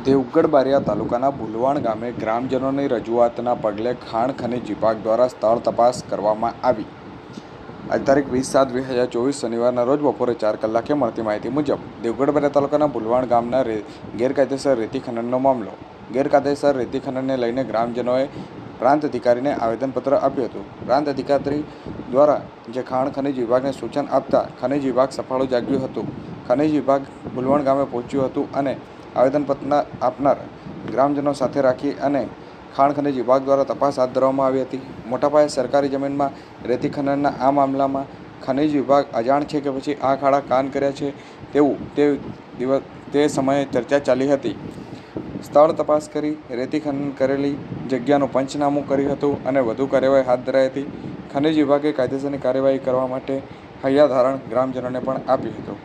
દેવગઢ બારિયા તાલુકાના ભુલવાણ ગામે ગ્રામજનોની રજૂઆતના પગલે ખાણ ખનીજ વિભાગ દ્વારા સ્થળ તપાસ કરવામાં આવી। આજ તારીખ 20/7/2024 શનિવારના રોજ બપોરે 4 કલાકે મળતી માહિતી મુજબ દેવગઢ બારિયા તાલુકાના ભુલવાણ ગામના ગેરકાયદેસર રેતી ખનનનો મામલો। ગેરકાયદેસર રેતી ખનનને લઈને ગ્રામજનોએ પ્રાંત અધિકારીને આવેદનપત્ર આપ્યું હતું। પ્રાંત અધિકારી દ્વારા જે ખાણ ખનીજ વિભાગને સૂચન આપતા ખનીજ વિભાગ સફાળું જાગ્યું હતું। ખનીજ વિભાગ ભુલવાણ ગામે પહોંચ્યું હતું અને આવેદનપત્ર આપનાર ગ્રામજનો સાથે રાખી અને ખાણ ખનીજ વિભાગ દ્વારા તપાસ હાથ ધરવામાં આવી હતી। મોટા પાયે સરકારી જમીનમાં રેતી ખનનના આ મામલામાં ખનીજ વિભાગ અજાણ છે કે પછી આ ખાડા કાન કર્યા છે તેવું તે સમયે ચર્ચા ચાલી હતી। સ્થળ તપાસ કરી રેતી ખનન કરેલી જગ્યાનું પંચનામું કર્યું હતું અને વધુ કાર્યવાહી હાથ ધરાઈ હતી। ખનીજ વિભાગે કાયદેસરની કાર્યવાહી કરવા માટે હૈયાધારણ ગ્રામજનોને પણ આપ્યું હતું।